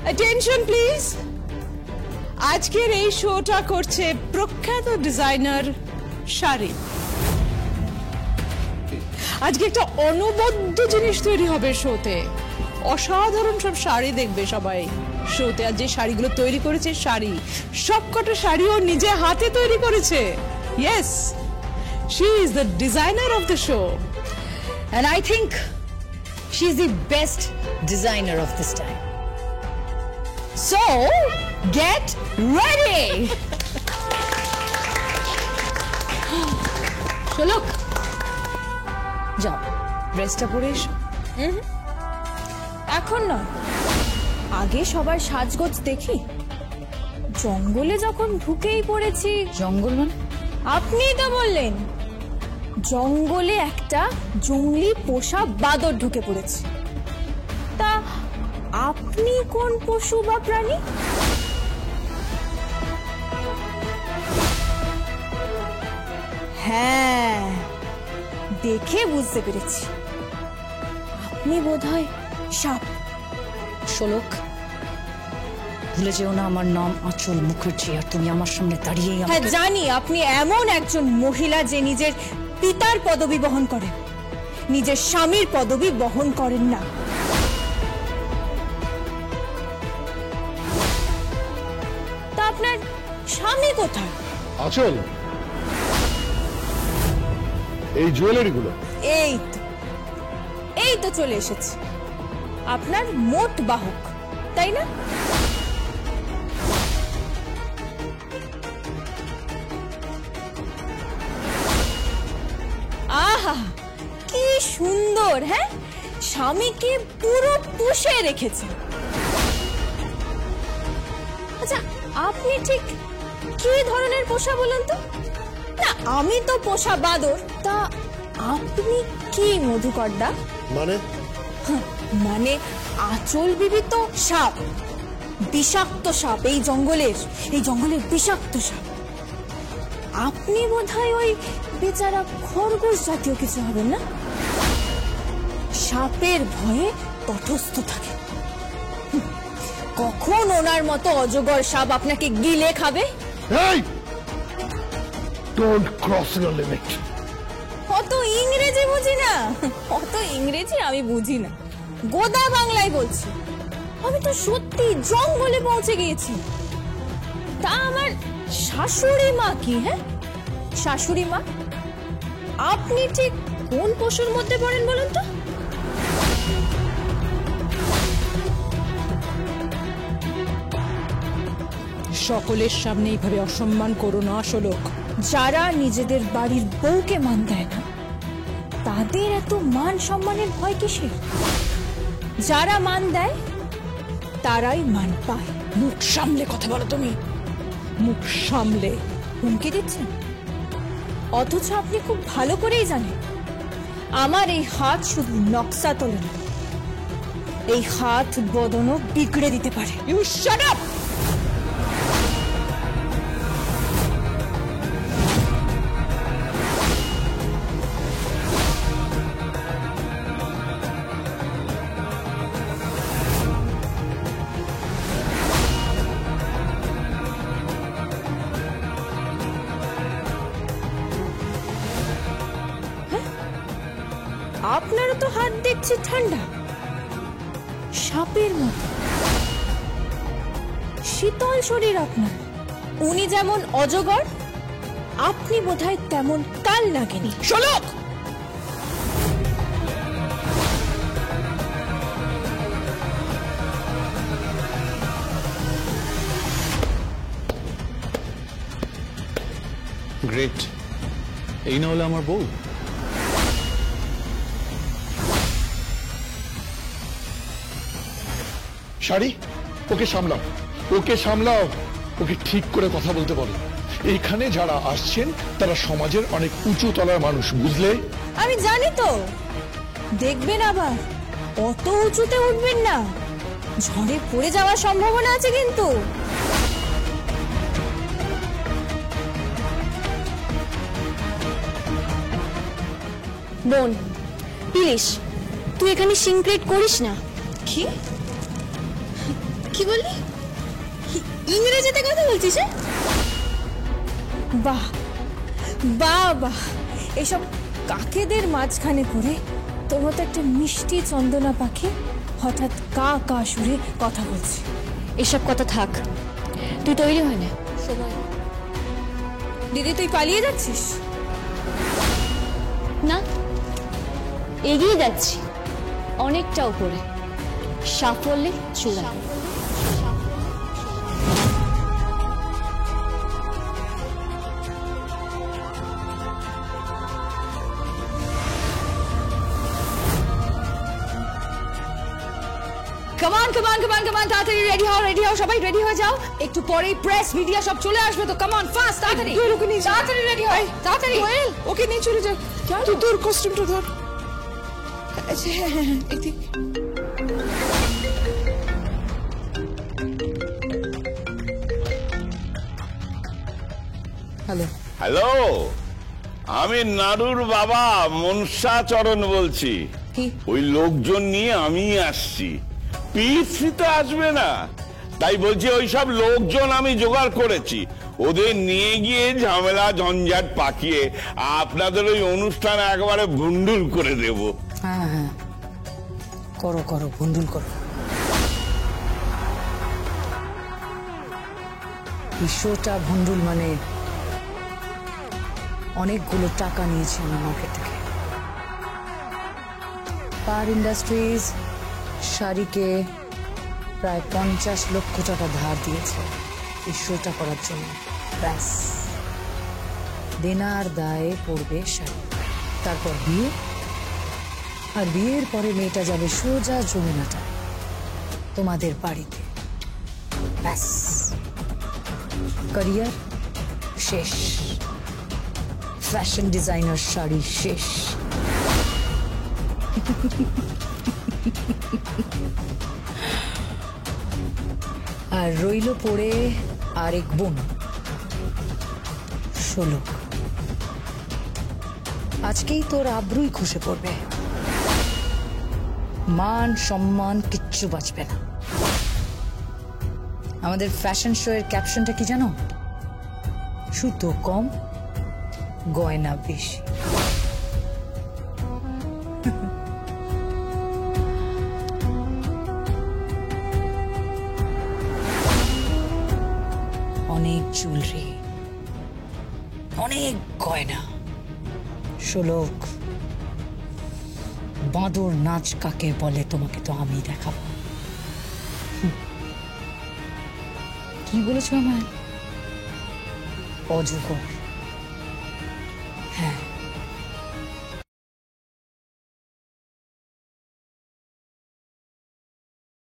Attention please. আজকের এই শোটা করছে প্রখ্যাত ডিজাইনার শাড়ি। আজকে একটা অনবদ্য জিনিস তৈরি হবে শোতে। অসাধারণ সব শাড়ি দেখবে সবাই শোতে। আর যে শাড়িগুলো তৈরি করেছে শাড়ি, সবকটা শাড়ি ও নিজে হাতে তৈরি করেছে। Yes, she is the designer of the show And I think she's the best designer of this time. So, get ready! শোলক, যাও, ড্রেসটা পরে এসো। এখন নয়, আগে সবার সাজগোজ দেখি। জঙ্গলে যখন ঢুকেই পড়েছি। জঙ্গল মানে? আপনিই তো বললেন জঙ্গলে একটা জঙ্গলি পোষা বাদর ঢুকে পড়েছে। তা আপনি কোন পশু বা প্রাণী? হ্যাঁ, দেখে বুঝতে পেরেছি আপনি বোধহয় সাপ। শোলক, ভুলে যেও না আমার নাম আঁচল মুখার্জি, আর তুমি আমার সামনে দাঁড়িয়েই হ্যাঁ, আমাকে। জানি আপনি এমন একজন মহিলা যে নিজের পিতার পদবি বহন করেন, নিজের স্বামীর পদবি বহন করেন না। তা আপনার স্বামী কোথায়? আচল, এই জুয়েলারি গুলো। এই তো চলে এসেছে আপনার মোট বাহক, তাই না? আহা, কি সুন্দর! হ্যাঁ, স্বামীকে পুরো পুষে রেখেছে। আচ্ছা, আপনি ঠিক কি ধরনের পোষা বলুন তো? না, আমি তো পোষা বাদর। তা আপনি কি মধুকরদা? মানে আঁচল বিবি তো সাপ, বিষাক্ত সাপ, এই জঙ্গলের বিষাক্ত সাপ। আপনি বোধহয় ওই বেচারা খরগোশ জাতীয় কিছু হবেন না? সাপের ভয়ে তটস্থ থাকে। কখন ওনার মতো অজগর সাপ আপনাকে গিলে খাবে? Don't cross your limit. অত ইংরেজি বুঝি না, অত ইংরেজি আমি বুঝি না। গোদা বাংলায় বলছি। আমি তো সত্যি জঙ্গলে পৌঁছে গিয়েছি। তা আমার শাশুড়ি মা কি? হ্যাঁ, শাশুড়ি মা, আপনি ঠিক কোন পশুর মধ্যে পড়েন বলুন তো? সকলের সামনে এইভাবে অসম্মান করো না শোলক। যারা নিজেদের বাড়ির বউকে মান দেয় না, তাদের এত মান সম্মানের ভয় কিসের? যারা মান দেয় তারাই মান পায়। মুখ সামলে কথা বলো তুমি, মুখ সামলে। হুমকি দিচ্ছেন, অথচ আপনি খুব ভালো করেই জানেন আমার এই হাত শুধু নকশা তোলে না, এই হাত বদনও বিগড়ে দিতে পারে। You shut up! আপনারও তো হাত দেখছি ঠান্ডা, সাপের মতো শীতল শরীর আপনার। উনি যেমন অজগর, আপনি বোধহয় তেমন কাল নাগিনী। শোলক, গ্রেট, এই না হলে আমার বউ। শাড়ি, ওকে সামলাও, ওকে সামলাও, ওকে ঠিক করে কথা বলতে বলো। এইখানে যারা আসছেন তারা সমাজের অনেক উঁচু তলার মানুষ, বুঝলে? আমি জানি তো, দেখবেন আবার অত উঁচুতে উঠবেন না, ঝড়ে পড়ে যাওয়ার সম্ভাবনা আছে কিন্তু। বোন, প্লিজ তুই এখানে সিনক্রেট করিস না। কি কি বললি? ইংরেজিতে কথা বলছিস? বাহ বাহ বাহ, এসব কাকেদের মাঝখানে পড়ে তোর মতো একটা মিষ্টি চন্দনা পাখি হঠাৎ কা কা সুরে কথা বলছে। এসব কথা থাক, তুই তৈরি হয় না। দিদি তুই পালিয়ে যাচ্ছিস? না, এগিয়ে যাচ্ছি অনেকটা উপরে, সাফল্যে চূড়ায়। কামান কামান কামান কামান, তাড়াতাড়ি রেডি হও সবাই, রেডি হয়ে যাও। একটু পরেই প্রেস মিডিয়া সব চলে আসবে, তো কামান ফাস্ট, তাড়াতাড়ি তাড়াতাড়ি রেডি হয়, তাড়াতাড়ি। ওকে নিয়ে চলে যাও, তুই তোর কস্টিউমটা ধর। আচ্ছা হ্যাঁ হ্যাঁ হ্যাঁ, এদিক। হ্যালো, হ্যালো, আমি নাড়ুর বাবা মনসাচরণ বলছি। কি? ওই লোকজন নিয়ে আমি আসছি, পিসি তো আসবে না, তাই বলছি ওই সব লোকজন আমি জোগাড় করেছি, ওদের নিয়ে গিয়ে ঝামেলা ঝঞ্ঝাট পাকিয়ে আপনাদের ওই অনুষ্ঠান একেবারে ভুন্ডুল করে দেব। হ্যাঁ হ্যাঁ, করো করো, ভুন্ডুল করো। শোটা ভুন্ডুল মানে অনেকগুলো টাকা নিয়েছি আমি মার্কেট থেকে। পার ইন্ডাস্ট্রিজ শাড়িকে প্রায় 50 লক্ষ টাকা ধার দিয়েছে এই শোটা করার জন্য। ব্যাস, দেনার দায়ে পড়বে শাড়ি, তারপর বিয়ে, আর বিয়ের পরে মেয়েটা যাবে সোজা যমুনাটা তোমাদের বাড়িতে। ব্যাস, ক্যারিয়ার শেষ, ফ্যাশন ডিজাইনার শাড়ি শেষ। আর রইল পড়ে আরেক বোন, শোলক। আজকেই তোর আব্রুই খসে পড়বে, মান সম্মান কিচ্ছু বাঁচবে না। আমাদের ফ্যাশন শো এর ক্যাপশনটা কি জানো? সুতো কম, গয়না বেশি। অনেক জুয়েলারি, অনেক গয়না। শোলক, বাঁদর নাচ কাকে বলে তোমাকে তো আমি দেখাবো। কি বলেছো আমায়? অজগর।